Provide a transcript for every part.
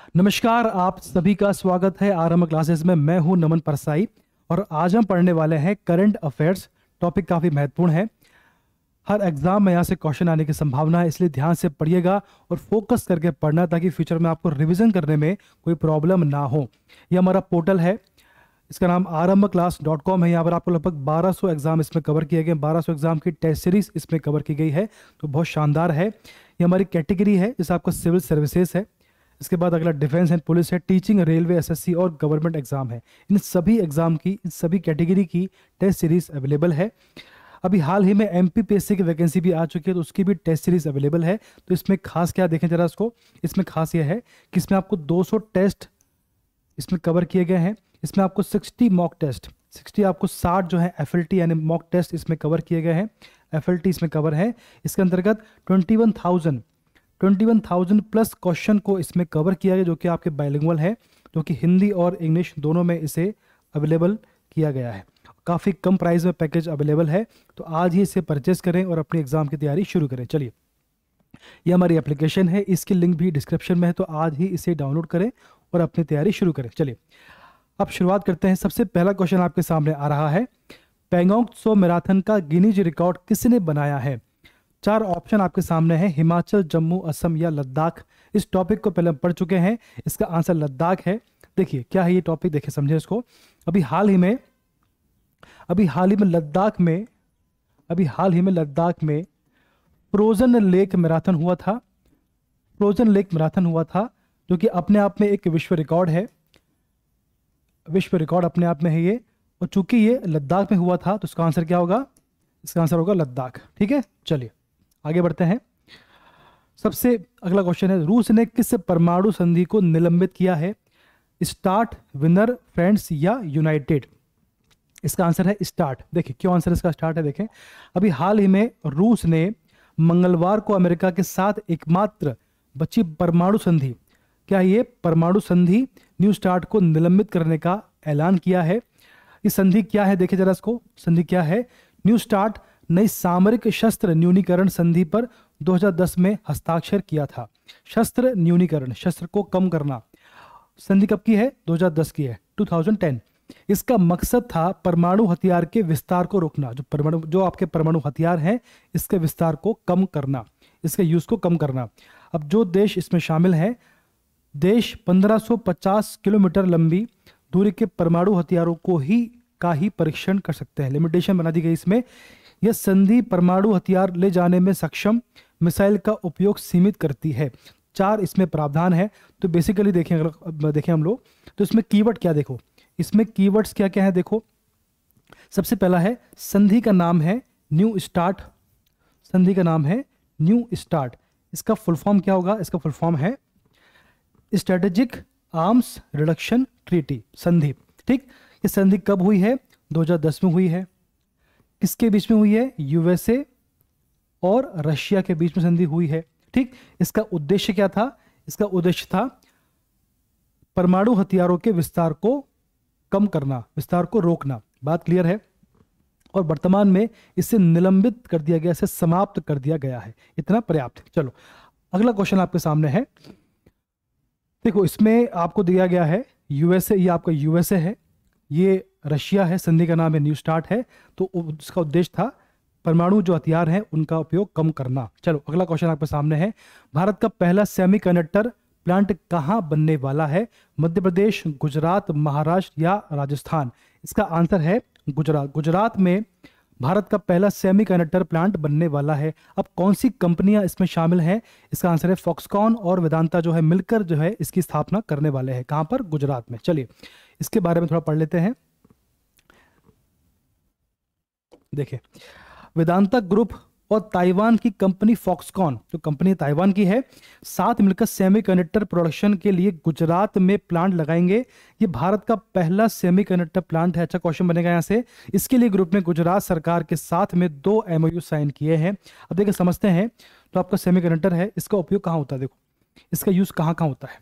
नमस्कार, आप सभी का स्वागत है आरंभ क्लासेस में। मैं हूं नमन परसाई और आज हम पढ़ने वाले हैं करंट अफेयर्स। टॉपिक काफ़ी महत्वपूर्ण है। हर एग्जाम में यहाँ से क्वेश्चन आने की संभावना है, इसलिए ध्यान से पढ़िएगा और फोकस करके पढ़ना ताकि फ्यूचर में आपको रिवीजन करने में कोई प्रॉब्लम ना हो। ये हमारा पोर्टल है, इसका नाम arambhclass.com है। यहाँ पर आपको लगभग 1200 एग्जाम इसमें कवर किए गए, 1200 एग्जाम की टेस्ट सीरीज इसमें कवर की गई है, तो बहुत शानदार है। ये हमारी कैटेगरी है, जैसे आपका सिविल सर्विसेज है, इसके बाद अगला डिफेंस एंड पुलिस है, टीचिंग, रेलवे, एसएससी और गवर्नमेंट एग्जाम है। इन सभी एग्जाम की, इन सभी कैटेगरी की टेस्ट सीरीज अवेलेबल है। अभी हाल ही में एमपीपीएससी की वैकेंसी भी आ चुकी है, तो उसकी भी टेस्ट सीरीज अवेलेबल है। तो इसमें खास क्या देखें जरा इसको, इसमें खास यह है कि इसमें आपको 200 टेस्ट इसमें कवर किए गए हैं। इसमें आपको 60 मॉक टेस्ट, 60 आपको 60 जो है एफएलटी यानी मॉक टेस्ट इसमें कवर किए गए हैं। एफएलटी इसमें कवर है। इसके अंतर्गत 21,000 प्लस क्वेश्चन को इसमें कवर किया गया, जो कि आपके बाइलिंगुअल है, जो कि हिंदी और इंग्लिश दोनों में इसे अवेलेबल किया गया है। काफ़ी कम प्राइस में पैकेज अवेलेबल है, तो आज ही इसे परचेस करें और अपनी एग्जाम की तैयारी शुरू करें। चलिए, ये हमारी एप्लीकेशन है, इसकी लिंक भी डिस्क्रिप्शन में है, तो आज ही इसे डाउनलोड करें और अपनी तैयारी शुरू करें। चलिए, अब शुरुआत करते हैं। सबसे पहला क्वेश्चन आपके सामने आ रहा है, पैंगोंग त्सो मैराथन का गिनीज रिकॉर्ड किसने बनाया है? 4 ऑप्शन आपके सामने हैं, हिमाचल, जम्मू, असम या लद्दाख। इस टॉपिक को पहले हम पढ़ चुके हैं, इसका आंसर लद्दाख है। देखिए क्या है ये टॉपिक, देखिए समझे इसको। अभी हाल ही में लद्दाख में फ्रोजन लेक मैराथन हुआ था। फ्रोजन लेक मैराथन हुआ था, जो कि अपने आप में एक विश्व रिकॉर्ड है। विश्व रिकॉर्ड अपने आप में है ये, और चूंकि ये लद्दाख में हुआ था तो इसका आंसर क्या होगा? इसका आंसर होगा लद्दाख। ठीक है, चलिए आगे बढ़ते हैं। सबसे अगला क्वेश्चन है, रूस ने किस परमाणु संधि को निलंबित किया है? स्टार्ट, विनर, फ्रेंड्स या यूनाइटेड? इसका आंसर है स्टार्ट। देखिए क्यों आंसर इसका स्टार्ट है, देखें। अभी हाल ही में रूस ने मंगलवार को अमेरिका के साथ एकमात्र बची परमाणु संधि, क्या ये परमाणु संधि न्यू स्टार्ट को निलंबित करने का ऐलान किया है। ये संधि क्या है, देखिए जरा इसको। संधि क्या है? न्यू स्टार्ट नई सामरिक शस्त्र न्यूनीकरण संधि पर 2010 में हस्ताक्षर किया था। शस्त्र न्यूनीकरण, शस्त्र को कम करना, संधि कब की है? 2010 की है, 2010। इसका मकसद था परमाणु हथियार के विस्तार को रोकना, जो आपके परमाणु हथियार हैं इसके विस्तार को कम करना, इसके यूज को कम करना। अब जो देश इसमें शामिल हैं, देश 1550 किलोमीटर लंबी दूरी के परमाणु हथियारों को ही परीक्षण कर सकते हैं। लिमिटेशन बना दी गई इसमें। यह संधि परमाणु हथियार ले जाने में सक्षम मिसाइल का उपयोग सीमित करती है। 4 इसमें प्रावधान है। तो बेसिकली देखें हम लोग, तो इसमें कीवर्ड क्या देखो, इसमें कीवर्ड्स क्या क्या है देखो। सबसे पहला है, संधि का नाम है न्यू स्टार्ट। संधि का नाम है न्यू स्टार्ट। इसका फुल फॉर्म क्या होगा? इसका फुल फॉर्म है स्ट्रेटेजिक आर्म्स रिडक्शन ट्रीटी, संधि। ठीक, ये संधि कब हुई है? 2010 में हुई है। किसके बीच में हुई है? यूएसए और रशिया के बीच में संधि हुई है। ठीक, इसका उद्देश्य क्या था? इसका उद्देश्य था परमाणु हथियारों के विस्तार को कम करना, विस्तार को रोकना। बात क्लियर है? और वर्तमान में इसे निलंबित कर दिया गया, इसे समाप्त कर दिया गया है। इतना पर्याप्त है। चलो अगला क्वेश्चन आपके सामने है। देखो इसमें आपको दिया गया है यूएसए, ये आपका यूएसए है, ये रशिया है, संधि का नाम है न्यू स्टार्ट है। तो इसका उद्देश्य था परमाणु जो हथियार हैं उनका उपयोग कम करना। चलो अगला क्वेश्चन आपके सामने है, भारत का पहला सेमीकंडक्टर प्लांट कहाँ बनने वाला है? मध्य प्रदेश, गुजरात, महाराष्ट्र या राजस्थान? इसका आंसर है गुजरात। गुजरात में भारत का पहला सेमीकंडक्टर प्लांट बनने वाला है। अब कौन सी कंपनियां इसमें शामिल हैं? इसका आंसर है फॉक्सकॉन और वेदांता जो है मिलकर जो है इसकी स्थापना करने वाले हैं। कहां पर? गुजरात में। चलिए इसके बारे में थोड़ा पढ़ लेते हैं। देखिए, वेदांता ग्रुप और ताइवान की कंपनी फॉक्सकॉन, जो कंपनी ताइवान की है, साथ मिलकर सेमीकंडक्टर प्रोडक्शन के लिए गुजरात में प्लांट लगाएंगे। ये भारत का पहला सेमीकंडक्टर प्लांट है। अच्छा क्वेश्चन बनेगा यहाँ से। इसके लिए ग्रुप ने गुजरात सरकार के साथ में 2 एमओयू साइन किए हैं। अब देखिए समझते हैं। तो आपका सेमीकंडक्टर है, इसका उपयोग कहाँ होता है? देखो इसका यूज कहाँ कहाँ होता है।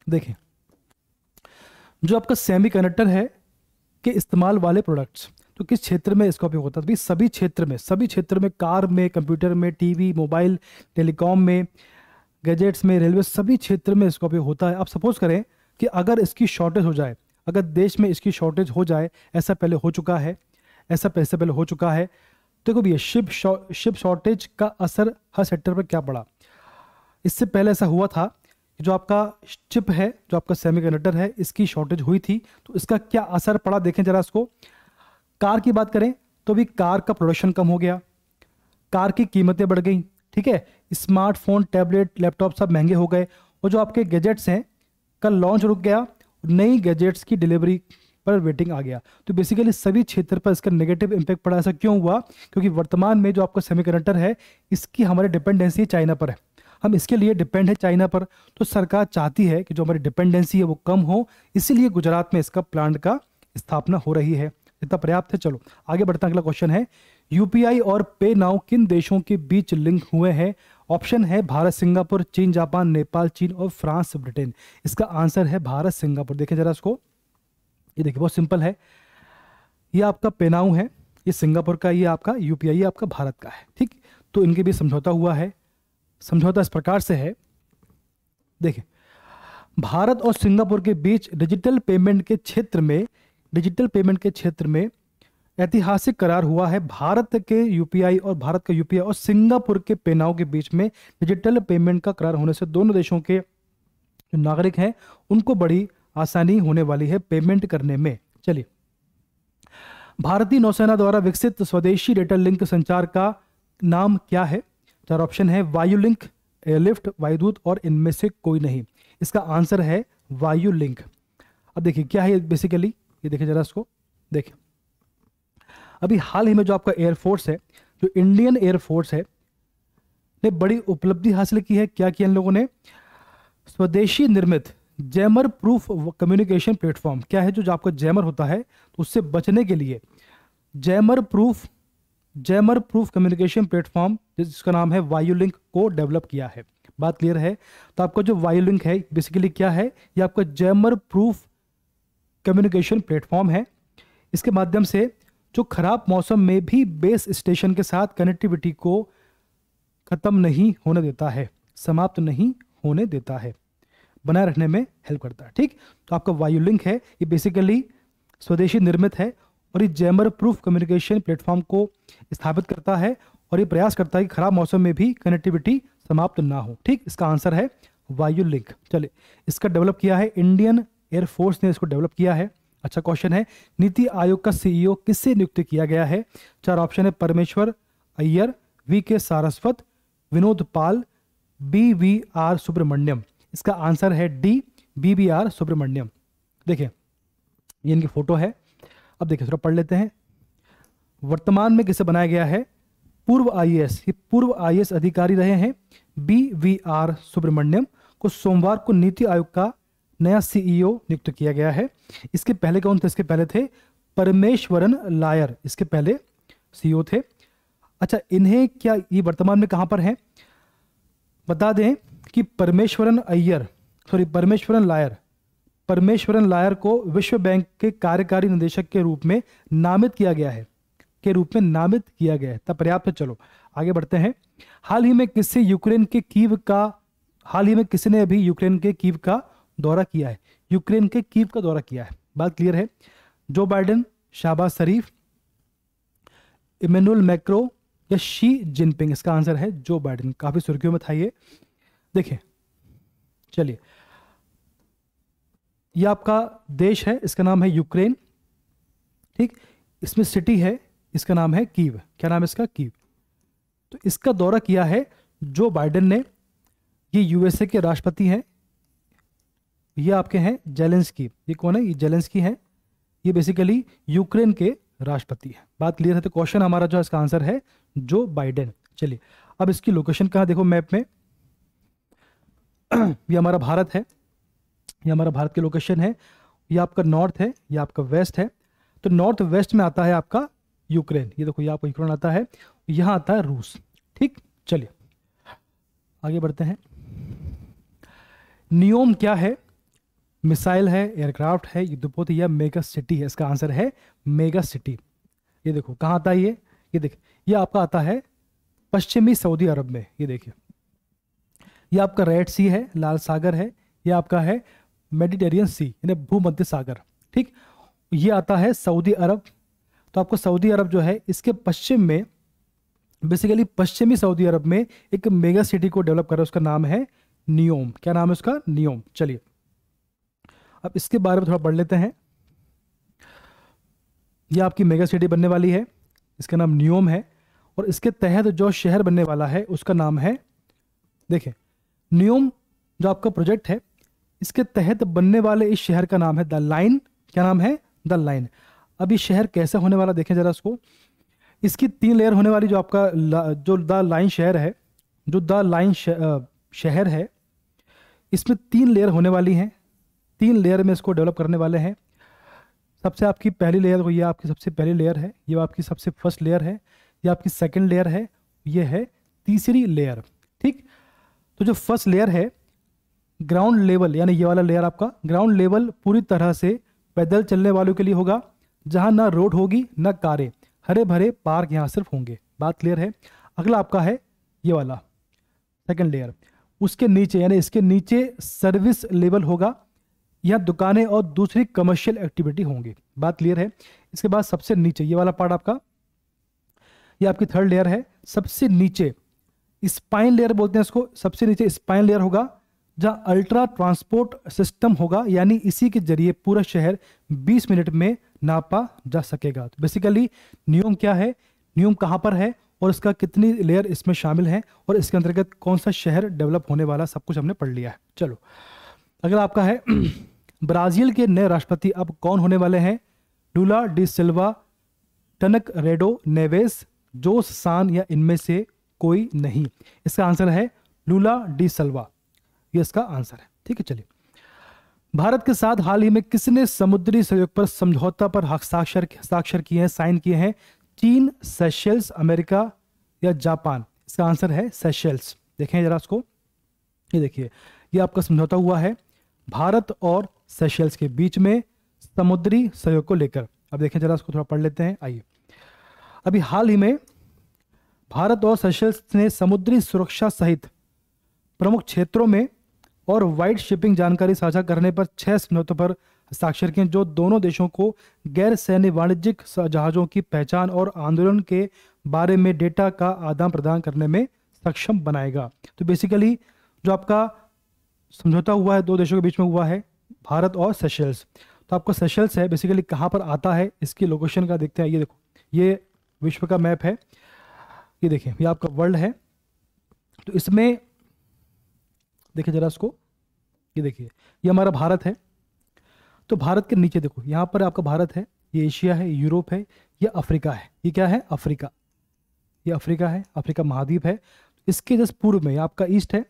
देखिए, जो आपका सेमीकंडक्टर है के इस्तेमाल वाले प्रोडक्ट्स, तो किस क्षेत्र में इसका उपयोग होता है? तो भाई सभी क्षेत्र में, कार में, कंप्यूटर में, टीवी, मोबाइल, टेलीकॉम में, गैजेट्स में, रेलवे, सभी क्षेत्र में इसका उपयोग होता है। आप सपोज करें कि अगर इसकी शॉर्टेज हो जाए, अगर देश में इसकी शॉर्टेज हो जाए, ऐसा पहले हो चुका है, देखो भैया शिप शॉर्टेज का असर हर सेक्टर पर क्या पड़ा। इससे पहले ऐसा हुआ था कि जो आपका चिप है, जो आपका सेमीकंडक्टर है, इसकी शॉर्टेज हुई थी, तो इसका क्या असर पड़ा देखें जरा इसको। कार की बात करें तो भी कार का प्रोडक्शन कम हो गया, कार की कीमतें बढ़ गई, ठीक है। स्मार्टफोन, टैबलेट, लैपटॉप सब महंगे हो गए, और जो आपके गैजेट्स हैं का लॉन्च रुक गया, नई गैजेट्स की डिलीवरी पर वेटिंग आ गया। तो बेसिकली सभी क्षेत्र पर इसका नेगेटिव इम्पैक्ट पड़ा। ऐसा क्यों हुआ? क्योंकि वर्तमान में जो आपका सेमीकंडक्टर है, इसकी हमारी डिपेंडेंसी चाइना पर है, हम इसके लिए डिपेंड है चाइना पर। तो सरकार चाहती है कि जो हमारी डिपेंडेंसी है वो कम हो, इसीलिए गुजरात में इसका प्लांट का स्थापना हो रही है। इतना पर्याप्त है। चलो आगे बढ़ते हैं। अगला क्वेश्चन है, यूपीआई और पे नाउ किन देशों के बीच लिंक हुए हैं? ऑप्शन है भारत, सिंगापुर, चीन, जापान, नेपाल, चीन और फ्रांस, ब्रिटेन। इसका आंसर है भारत, सिंगापुर। देखें जरा इसको, ये देखिए बहुत सिंपल है। ये आपका पे नाउ है, ये सिंगापुर का, ये आपका यूपीआई, ये आपका भारत का है, ठीक। तो इनके बीच समझौता हुआ है। समझौता इस प्रकार से है, देखिए, भारत और सिंगापुर के बीच डिजिटल पेमेंट के क्षेत्र में ऐतिहासिक करार हुआ है। भारत के यूपीआई और सिंगापुर के पे नाउ के बीच में डिजिटल पेमेंट का करार होने से दोनों देशों के जो नागरिक हैं उनको बड़ी आसानी होने वाली है पेमेंट करने में। चलिए, भारतीय नौसेना द्वारा विकसित स्वदेशी डेटा लिंक संचार का नाम क्या है? चार ऑप्शन है, वायु लिंक, एयरलिफ्ट, वायुदूत और इनमें से कोई नहीं। इसका आंसर है वायु लिंक। अब देखिए क्या है बेसिकली, ये देखिए जरा इसको, देखिए अभी हाल ही में जो आपका एयरफोर्स है, जो इंडियन एयरफोर्स है, ने बड़ी उपलब्धि हासिल की है। क्या किया इन लोगों ने? स्वदेशी निर्मित जैमर प्रूफ कम्युनिकेशन प्लेटफॉर्म। क्या है? जो आपका जैमर होता है तो उससे बचने के लिए जैमर प्रूफ कम्युनिकेशन प्लेटफॉर्म, जिसका नाम है वायु लिंक, को डेवलप किया है। बात क्लियर है? तो आपका जो वायु लिंक है बेसिकली क्या है? ये आपका जैमर प्रूफ कम्युनिकेशन प्लेटफॉर्म है। इसके माध्यम से जो खराब मौसम में भी बेस स्टेशन के साथ कनेक्टिविटी को खत्म नहीं होने देता है, समाप्त नहीं होने देता है, बनाए रखने में हेल्प करता है, ठीक। तो आपका वायु लिंक है, ये बेसिकली स्वदेशी निर्मित है और ये जैमर प्रूफ कम्युनिकेशन प्लेटफॉर्म को स्थापित करता है और ये प्रयास करता है कि खराब मौसम में भी कनेक्टिविटी समाप्त ना हो, ठीक। इसका आंसर है वायु लिंक। चलिए, इसका डेवलप किया है इंडियन एयरफोर्स ने, इसको डेवलप किया है। अच्छा क्वेश्चन है, नीति आयोग का सीईओ किससे नियुक्त किया गया है? चार ऑप्शन है, परमेश्वर अय्यर, वी.के. सारस्वत, विनोद पाल, बी.वी.आर. सुब्रमण्यम। इसका आंसर है डी, बी.वी.आर. सुब्रमण्यम। देखिए ये इनकी फोटो है। अब देखिए थोड़ा पढ़ लेते हैं। वर्तमान में किसे बनाया गया है? पूर्व आईएएस, ये पूर्व आईएएस अधिकारी रहे हैं बी.वी.आर. सुब्रमण्यम को सोमवार को नीति आयोग का नया सीईओ नियुक्त किया गया है। इसके पहले कौन थे? इसके पहले थे परमेश्वरन लायर, इसके पहले सीईओ थे। अच्छा, इन्हें क्या, ये वर्तमान में कहां पर हैं? बता दें कि परमेश्वरन लायर को विश्व बैंक के कार्यकारी निदेशक के रूप में नामित किया गया है, तब पर्याप्त है। चलो आगे बढ़ते हैं। हाल ही में किसने यूक्रेन के कीव का दौरा किया है? यूक्रेन के कीव का दौरा किया है। बात क्लियर है? जो बाइडेन, शाहबाज शरीफ, इमैनुअल मैक्रो या शी जिनपिंग? इसका आंसर है जो बाइडेन। काफी सुर्खियों में था ये। देखिए चलिए, ये आपका देश है, इसका नाम है यूक्रेन, ठीक। इसमें सिटी है, इसका नाम है कीव। क्या नाम है इसका? कीव। तो इसका दौरा किया है जो बाइडेन ने। ये यूएसए के राष्ट्रपति हैं, ये आपके हैं जेलेंस्की। ये कौन है? ये जेलेंस्की हैं। ये बेसिकली यूक्रेन के राष्ट्रपति हैं। बात क्लियर है? तो क्वेश्चन हमारा जो इसका आंसर है जो बाइडेन। चलिए, अब इसकी लोकेशन कहाँ देखो मैप में। ये हमारा भारत है, ये हमारा भारत की लोकेशन है। ये आपका नॉर्थ है, ये आपका वेस्ट है। तो नॉर्थ वेस्ट में आता है आपका यूक्रेन। ये देखो, ये आपका यूक्रेन आता है, यहां आता है रूस, ठीक। चलिए आगे बढ़ते हैं। नियोम क्या है? मिसाइल है, एयरक्राफ्ट है, युद्धपोत या मेगा सिटी है? इसका आंसर है मेगा सिटी। ये देखो कहाँ आता है ये देखिए, ये आपका आता है पश्चिमी सऊदी अरब में। ये देखिए, ये आपका रेड सी है, लाल सागर है, ये आपका है मेडिटेरियन सी यानी भूमध्य सागर, ठीक। ये आता है सऊदी अरब। तो आपको सऊदी अरब जो है इसके पश्चिम में, बेसिकली पश्चिमी सऊदी अरब में एक मेगा सिटी को डेवलप कर रहा है, उसका नाम है नियोम। क्या नाम है उसका? नियोम। चलिए अब इसके बारे में थोड़ा पढ़ लेते हैं। ये आपकी मेगा सिटी बनने वाली है, इसका नाम नियोम है, और इसके तहत जो शहर बनने वाला है उसका नाम है, देखिए नियोम जो आपका प्रोजेक्ट है, इसके तहत बनने वाले इस शहर का नाम है द लाइन। क्या नाम है? The line. अब ये शहर कैसे होने वाला देखें जरा इसको। इसकी 3 लेयर होने वाली, जो आपका जो द लाइन शहर है, जो द लाइन शहर है, इसमें 3 लेयर होने वाली हैं। 3 लेयर में इसको डेवलप करने वाले हैं। सबसे आपकी पहली लेयर, ये आपकी सबसे पहली लेयर है, ये आपकी सबसे फर्स्ट लेयर है, ये आपकी सेकंड लेयर है, ये है तीसरी लेयर, ठीक। तो जो फर्स्ट लेयर है ग्राउंड लेवल, यानी ये वाला लेयर आपका ग्राउंड लेवल पूरी तरह से पैदल चलने वालों के लिए होगा, जहां ना रोड होगी ना कारें, हरे भरे पार्क यहां सिर्फ होंगे। बात क्लियर है? अगला आपका है ये वाला सेकंड लेयर, उसके नीचे यानी इसके नीचे सर्विस लेवल होगा, यहाँ दुकानें और दूसरी कमर्शियल एक्टिविटी होंगी। बात क्लियर है? इसके बाद सबसे नीचे ये वाला पार्ट आपका, ये आपकी थर्ड लेयर है। सबसे नीचे स्पाइन लेयर बोलते हैं इसको, सबसे नीचे स्पाइन लेयर होगा, जहां अल्ट्रा ट्रांसपोर्ट सिस्टम होगा, यानी इसी के जरिए पूरा शहर 20 मिनट में नापा जा सकेगा। तो बेसिकली नियम क्या है, नियम कहां पर है और इसका कितनी लेयर इसमें शामिल है और इसके अंतर्गत कौन सा शहर डेवलप होने वाला, सब कुछ हमने पढ़ लिया है। चलो अगला आपका है ब्राजील के नए राष्ट्रपति अब कौन होने वाले हैं? लूला डी सिल्वा, टनक रेडो नेवेस, जोस सान या इनमें से कोई नहीं। इसका आंसर है लूला डी सिल्वा, ये इसका आंसर है, ठीक है। चलिए, भारत के साथ हाल ही में किसने समुद्री सहयोग पर समझौता पर हस्ताक्षर किए हैं, साइन किए हैं? चीन, सेशेल्स, अमेरिका या जापान? इसका आंसर है सेशेल्स। देखें जरा इसको, ये देखिए, ये आपका समझौता हुआ है भारत और सेशेल्स के बीच में समुद्री सहयोग को लेकर। अब देखें जरा इसको, थोड़ा पढ़ लेते हैं। आइए, अभी हाल ही में भारत और सेशेल्स ने समुद्री सुरक्षा सहित प्रमुख क्षेत्रों में और वाइड शिपिंग जानकारी साझा करने पर 6 समझौतों पर हस्ताक्षर किए, जो दोनों देशों को गैर सैन्य वाणिज्यिक जहाजों की पहचान और आंदोलन के बारे में डेटा का आदान प्रदान करने में सक्षम बनाएगा। तो बेसिकली जो आपका समझौता हुआ है 2 देशों के बीच में हुआ है, भारत और सेशेल्स। तो आपका सेशेल्स है बेसिकली कहाँ पर आता है, इसकी लोकेशन का देखते हैं। ये देखो, ये विश्व का मैप है, ये देखिए, ये आपका वर्ल्ड है। तो इसमें देखिए जरा इसको, ये देखिए, ये हमारा भारत है। तो भारत के नीचे देखो, यहाँ पर आपका भारत है, ये एशिया है, यूरोप है, ये अफ्रीका है। ये क्या है? अफ्रीका। ये अफ्रीका है, अफ्रीका महाद्वीप है। इसके जस्ट पूर्व में आपका ईस्ट है,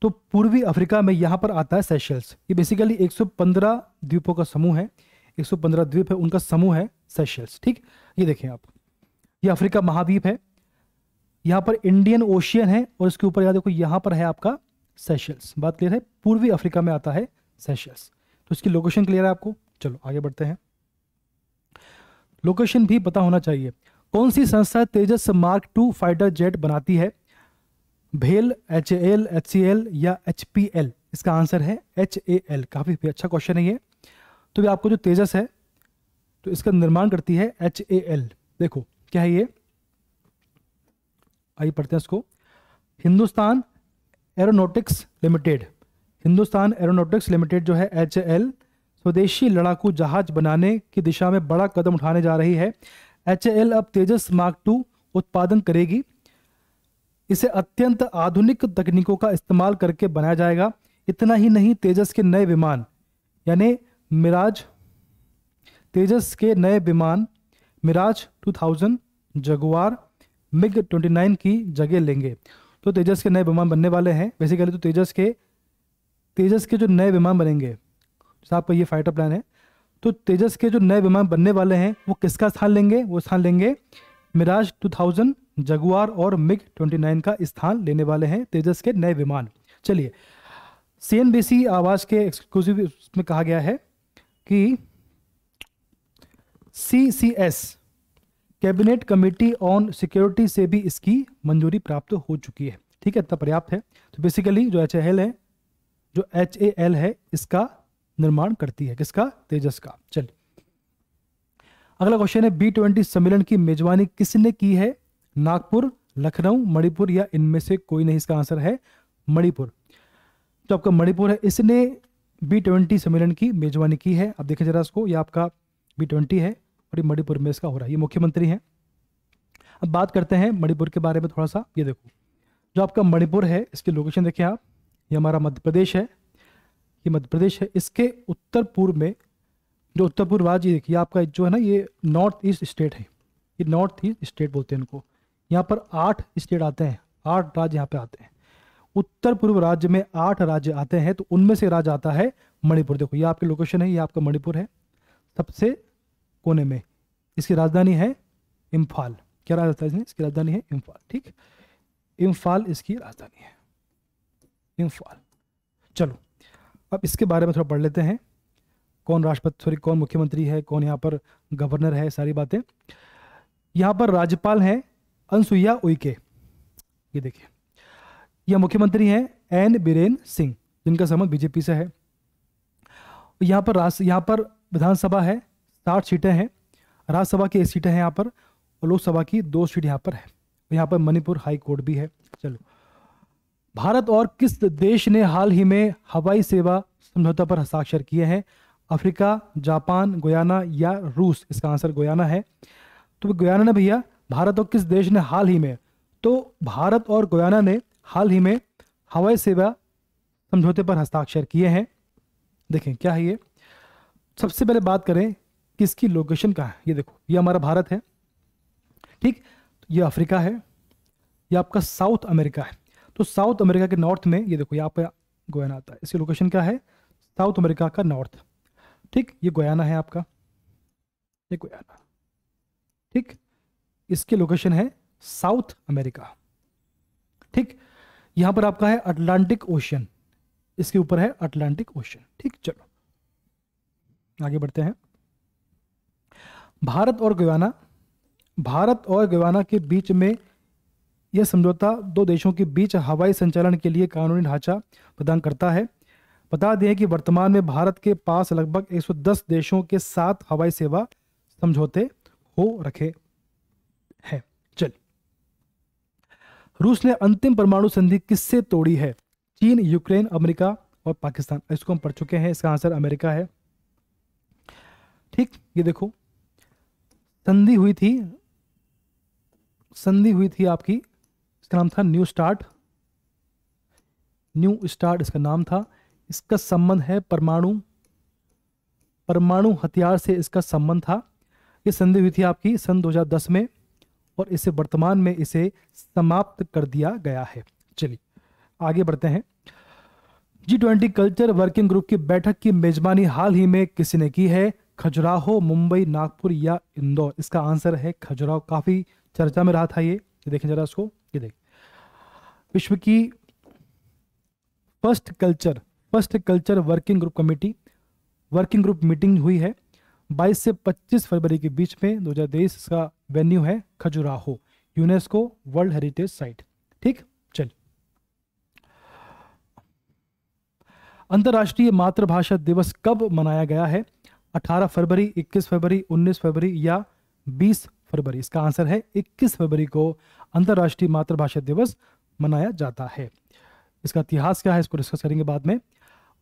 तो पूर्वी अफ्रीका में यहाँ पर आता है सेशेल्स। ये बेसिकली 115 द्वीपों का समूह है, 115 द्वीप है, उनका समूह है सेशेल्स, ठीक। ये देखें आप, ये अफ्रीका महाद्वीप है, यहाँ पर इंडियन ओशियन है, और इसके ऊपर यहाँ देखो, यहाँ पर है आपका सेशेल्स। बात क्लियर है? पूर्वी अफ्रीका में आता है सेशेल्स। तो इसकी लोकेशन क्लियर है आपको? चलो आगे बढ़ते हैं। लोकेशन भी पता होना चाहिए। कौन सी संस्था तेजस मार्क 2 फाइटर जेट बनाती है? भेल, HAL, HCL या HPL? इसका आंसर है HAL। काफी अच्छा क्वेश्चन है ये। तो भी आपको जो तेजस है, तो इसका निर्माण करती है HAL। देखो क्या है ये, आइए पढ़ते हैं इसको। Hindustan aeronautics limited, Hindustan aeronautics limited जो है HAL, स्वदेशी लड़ाकू जहाज बनाने की दिशा में बड़ा कदम उठाने जा रही है। HAL अब तेजस मार्क 2 उत्पादन करेगी। इसे अत्यंत आधुनिक तकनीकों का इस्तेमाल करके बनाया जाएगा। इतना ही नहीं, तेजस के नए विमान यानी मिराज, तेजस के नए विमान मिराज 2000, जगुआर, मिग 29 की जगह लेंगे। तो तेजस के नए विमान बनने वाले हैं। बेसिकली तो तेजस के जो नए विमान बनेंगे, जैसे आपका ये फाइटर प्लान है, तो तेजस के जो नए विमान बनने वाले हैं वो किसका स्थान लेंगे? वो स्थान लेंगे मिराज 2000, जगुआर और मिग 29 का स्थान लेने वाले हैं तेजस के नए विमान। चलिए, CNBC आवाज के एक्सक्लूसिव में कहा गया है कि CCS cabinet committee on security से भी इसकी मंजूरी प्राप्त हो चुकी है। ठीक है, इतना पर्याप्त है। तो बेसिकली जो HAL है, जो HAL है, इसका निर्माण करती है, किसका? तेजस का। चलिए अगला क्वेश्चन है, B20 सम्मेलन की मेजबानी किसने की है? नागपुर, लखनऊ, मणिपुर या इनमें से कोई नहीं? इसका आंसर है मणिपुर। तो आपका मणिपुर है, इसने B20 सम्मेलन की मेजबानी की है। अब देखें जरा इसको, ये आपका B20 है और ये मणिपुर में इसका हो रहा है, ये मुख्यमंत्री हैं। अब बात करते हैं मणिपुर के बारे में थोड़ा सा। ये देखो, जो आपका मणिपुर है, इसकी लोकेशन देखिए आप, ये हमारा मध्य प्रदेश है, ये मध्य प्रदेश है। इसके उत्तर पूर्व में जो उत्तर पूर्व राज्य देखिए आपका जो है ना, ये नॉर्थ ईस्ट स्टेट है, ये नॉर्थ ईस्ट स्टेट बोलते हैं इनको। यहाँ पर 8 स्टेट आते हैं, 8 राज्य यहाँ पे आते हैं। उत्तर पूर्व राज्य में 8 राज्य आते हैं, तो उनमें से राज्य आता है मणिपुर। देखो ये आपकी लोकेशन है, ये आपका मणिपुर है सबसे कोने में। इसकी राजधानी है इम्फाल। क्या राजधानी है इसकी? राजधानी है इम्फाल। ठीक, इम्फाल इसकी राजधानी है, इम्फाल। चलो अब इसके बारे में थोड़ा पढ़ लेते हैं, कौन राष्ट्रपति, सॉरी कौन मुख्यमंत्री है, कौन यहाँ पर गवर्नर है, सारी बातें। यहाँ पर राज्यपाल हैं अनसुईया उइके, ये देखिए। यह मुख्यमंत्री हैं एन बीरेन सिंह, जिनका संबंध बीजेपी से है। यहाँ पर विधानसभा है, 60 सीटें हैं। राज्यसभा की 1 सीटें हैं यहाँ पर, और लोकसभा की 2 सीट यहाँ पर है। यहाँ पर मणिपुर हाई कोर्ट भी है। चलो, भारत और किस देश ने हाल ही में हवाई सेवा समझौता पर हस्ताक्षर किए हैं? अफ्रीका, जापान, गुयाना या रूस? इसका आंसर गुयाना है। तो गुयाना ने भैया, भारत और किस देश ने हाल ही में? तो भारत और गुयाना ने हाल ही में हवाई सेवा समझौते पर हस्ताक्षर किए हैं। देखें क्या है ये। सबसे पहले बात करें किसकी लोकेशन कहाँ है। ये देखो, ये हमारा भारत है, ठीक, ये अफ्रीका है, ये आपका साउथ अमेरिका है। तो साउथ अमेरिका के नॉर्थ में ये देखो, यहाँ पे गुयाना आता है। इसकी लोकेशन क्या है? साउथ अमेरिका का नॉर्थ। ठीक, ये गुयाना है आपका, ये गुयाना। ठीक, इसकी लोकेशन है साउथ अमेरिका। ठीक, यहां पर आपका है अटलांटिक ओशियन, इसके ऊपर है अटलांटिक ओशियन। ठीक, चलो आगे बढ़ते हैं। भारत और गुयाना के बीच में यह समझौता 2 देशों के बीच हवाई संचालन के लिए कानूनी ढांचा प्रदान करता है। बता दें कि वर्तमान में भारत के पास लगभग 110 देशों के साथ हवाई सेवा समझौते हो रखे हैं। चलिए, रूस ने अंतिम परमाणु संधि किससे तोड़ी है? चीन, यूक्रेन, अमेरिका और पाकिस्तान? इसको हम पढ़ चुके हैं, इसका आंसर अमेरिका है। ठीक, ये देखो, संधि हुई थी आपकी, इसका नाम था न्यू स्टार्ट इसका नाम था। इसका संबंध है परमाणु हथियार से इसका संबंध था। ये संधि हुई थी आपकी सन 2010 में, और इसे वर्तमान में इसे समाप्त कर दिया गया है। चलिए आगे बढ़ते हैं। G20 कल्चर वर्किंग ग्रुप की बैठक की मेजबानी हाल ही में किसने की है? खजुराहो, मुंबई, नागपुर या इंदौर? इसका आंसर है खजुराहो। काफी चर्चा में रहा था ये देखें जरा इसको, ये देख, विश्व की first culture working group meeting हुई है 22 से 25 फरवरी के बीच में 2023। इसका वेन्यू है Khajuraho, UNESCO world heritage site. ठीक, चलिए, अंतर्राष्ट्रीय मातृभाषा दिवस कब मनाया गया है? 18 फरवरी, 21 फरवरी, 19 फरवरी या 20 फरवरी? इसका आंसर है 21 फरवरी को अंतर्राष्ट्रीय मातृभाषा दिवस मनाया जाता है। इसका इतिहास क्या है, इसको डिस्कस करेंगे बाद में।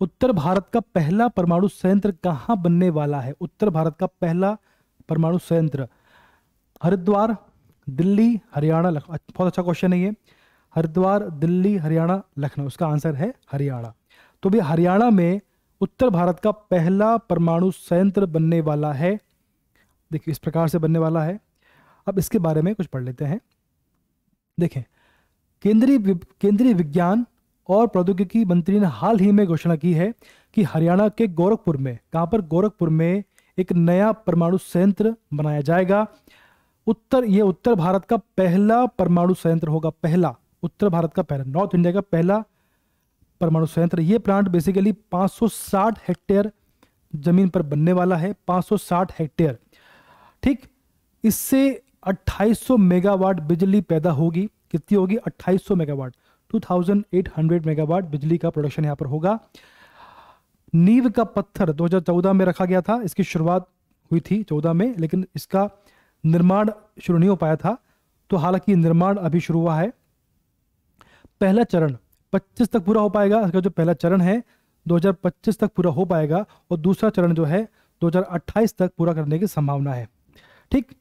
उत्तर भारत का पहला परमाणु संयंत्र कहां बनने वाला है? उत्तर भारत का पहला परमाणु संयंत्र हरिद्वार, दिल्ली, हरियाणा, लखनऊ। बहुत अच्छा क्वेश्चन है ये। हरिद्वार, दिल्ली, हरियाणा, लखनऊ? इसका आंसर है हरियाणा। तो भी हरियाणा में उत्तर भारत का पहला परमाणु संयंत्र बनने वाला है। देखिए इस प्रकार से बनने वाला है। अब इसके बारे में कुछ पढ़ लेते हैं। देखें, केंद्रीय विज्ञान और प्रौद्योगिकी मंत्री ने हाल ही में घोषणा की है कि हरियाणा के गोरखपुर में, कहां पर? गोरखपुर में एक नया परमाणु संयंत्र बनाया जाएगा। ये उत्तर भारत का पहला परमाणु संयंत्र होगा, उत्तर भारत का पहला, नॉर्थ इंडिया का पहला परमाणु संयंत्र। ये प्लांट बेसिकली 560 हेक्टेयर जमीन पर बनने वाला है, 560 हेक्टेयर। ठीक, इससे 2800 मेगावाट बिजली पैदा होगी। कितनी होगी? 2800 मेगावाट, 2800 मेगावाट बिजली का प्रोडक्शन यहाँ पर होगा। नींव का पत्थर 2014 में रखा गया था, इसकी शुरुआत हुई थी 14 में, लेकिन इसका निर्माण शुरू नहीं हो पाया था, तो हालांकि निर्माण अभी शुरू हुआ है। पहला चरण 25 तक पूरा हो पाएगा। इसका जो पहला चरण है 2025 तक पूरा हो पाएगा, और दूसरा चरण जो है 2028 तक पूरा करने की संभावना है। ठीक,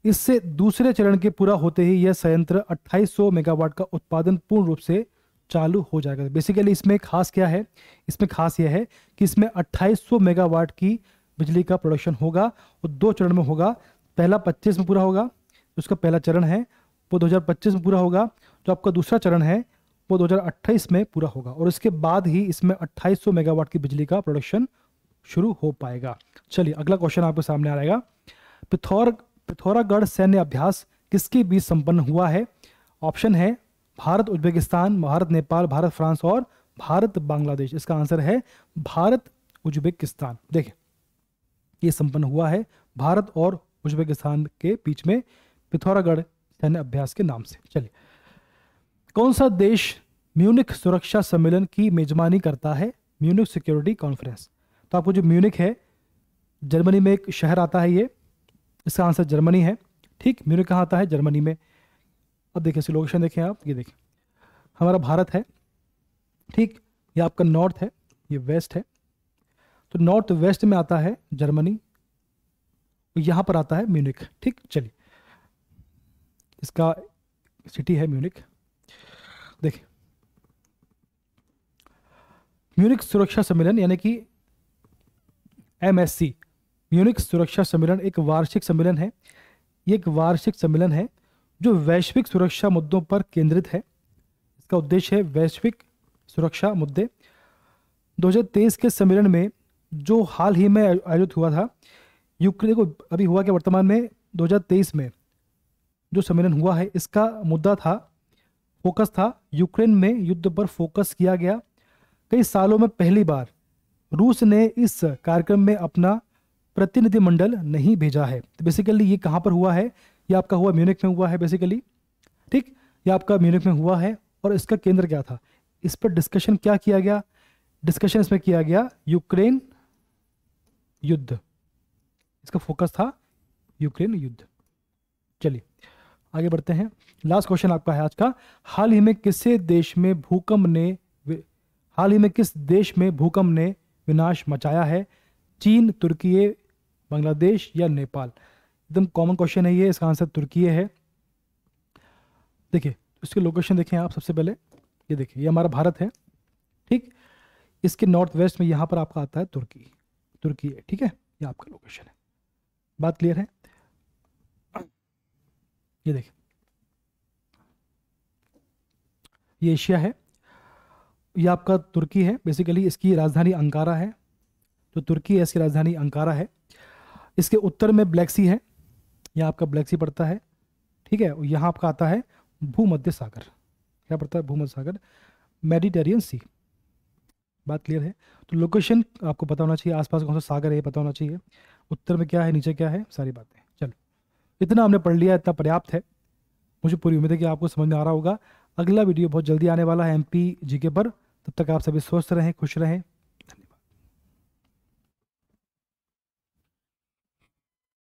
इससे दूसरे चरण के पूरा होते ही यह संयंत्र 2800 मेगावाट का उत्पादन पूर्ण रूप से चालू हो जाएगा। बेसिकली इसमें खास क्या है? इसमें खास यह है कि इसमें 2800 मेगावाट की बिजली का प्रोडक्शन होगा और 2 चरण में होगा। पहला 25 में पूरा होगा, उसका पहला चरण है वो 2025 में पूरा होगा। जो आपका दूसरा चरण है वो 2028 में पूरा होगा, और इसके बाद ही इसमें 2800 मेगावाट की बिजली का प्रोडक्शन शुरू हो पाएगा। चलिए अगला क्वेश्चन आपके सामने आ जाएगा। पिथौरागढ़ सैन्य अभ्यास किसके बीच संपन्न हुआ है? ऑप्शन है भारत उज्बेकिस्तान, भारत नेपाल, भारत फ्रांस और भारत बांग्लादेश। इसका आंसर है भारत उज्बेकिस्तान। देखिए ये संपन्न हुआ है भारत और उज्बेकिस्तान के बीच में पिथौरागढ़ सैन्य अभ्यास के नाम से। चलिए, कौन सा देश म्यूनिख सुरक्षा सम्मेलन की मेजबानी करता है? Munich security conference. तो आपको जो म्यूनिख है, जर्मनी में एक शहर आता है, ये इसका आंसर जर्मनी है। ठीक, म्यूनिख कहाँ आता है? जर्मनी में। अब देखिए इसकी लोकेशन देखें आप, ये देखिए हमारा भारत है, ठीक, ये आपका नॉर्थ है, ये वेस्ट है, तो नॉर्थ वेस्ट में आता है जर्मनी, यहां पर आता है म्यूनिख। ठीक, चलिए इसका सिटी है म्यूनिख। देखिए म्यूनिख सुरक्षा सम्मेलन यानी कि MSC, म्यूनिख सुरक्षा सम्मेलन एक वार्षिक सम्मेलन है। ये एक वार्षिक सम्मेलन है जो वैश्विक सुरक्षा मुद्दों पर केंद्रित है। इसका उद्देश्य है वैश्विक सुरक्षा मुद्दे। 2023 के सम्मेलन में जो हाल ही में आयोजित हुआ था, यूक्रेन को अभी हुआ कि वर्तमान में 2023 में जो सम्मेलन हुआ है, इसका मुद्दा था, फोकस था यूक्रेन में युद्ध पर फोकस किया गया। कई सालों में पहली बार रूस ने इस कार्यक्रम में अपना प्रतिनिधिमंडल नहीं भेजा है। तो बेसिकली ये कहाँ पर हुआ है? ये आपका हुआ म्यूनिख में हुआ है बेसिकली। ठीक, ये आपका म्यूनिख में हुआ है, और इसका केंद्र क्या था? इस पर डिस्कशन क्या किया गया? डिस्कशन इसमें किया गया यूक्रेन युद्ध, इसका फोकस था यूक्रेन युद्ध। चलिए आगे बढ़ते हैं। लास्ट क्वेश्चन आपका है आज का। हाल ही में किस देश में भूकंप ने विनाश मचाया है? चीन, तुर्की, बांग्लादेश या नेपाल? एकदम कॉमन क्वेश्चन है ये, इसका आंसर तुर्की है। देखिए इसकी लोकेशन देखें आप। सबसे पहले ये देखिए, ये हमारा भारत है, ठीक, इसके नॉर्थ वेस्ट में यहाँ पर आपका आता है तुर्की है। ठीक है, ये आपका लोकेशन है। बात क्लियर है? ये देखिए ये एशिया है, ये आपका तुर्की है। बेसिकली इसकी राजधानी अंकारा है। जो तुर्की है इसकी राजधानी अंकारा है। इसके उत्तर में ब्लैक सी है, यहाँ आपका ब्लैक सी पड़ता है, ठीक है। यहाँ आपका आता है भूमध्य सागर। क्या पड़ता है? भूमध्य सागर, मेडिटेरियन सी। बात क्लियर है? तो लोकेशन आपको पता होना चाहिए, आसपास कौन सा सागर है ये पता होना चाहिए, उत्तर में क्या है, नीचे क्या है, सारी बातें। चलो इतना हमने पढ़ लिया, इतना पर्याप्त है। मुझे पूरी उम्मीद है कि आपको समझ में आ रहा होगा। अगला वीडियो बहुत जल्दी आने वाला है MP GK पर। तब तक आप सभी स्वस्थ रहें, खुश रहें।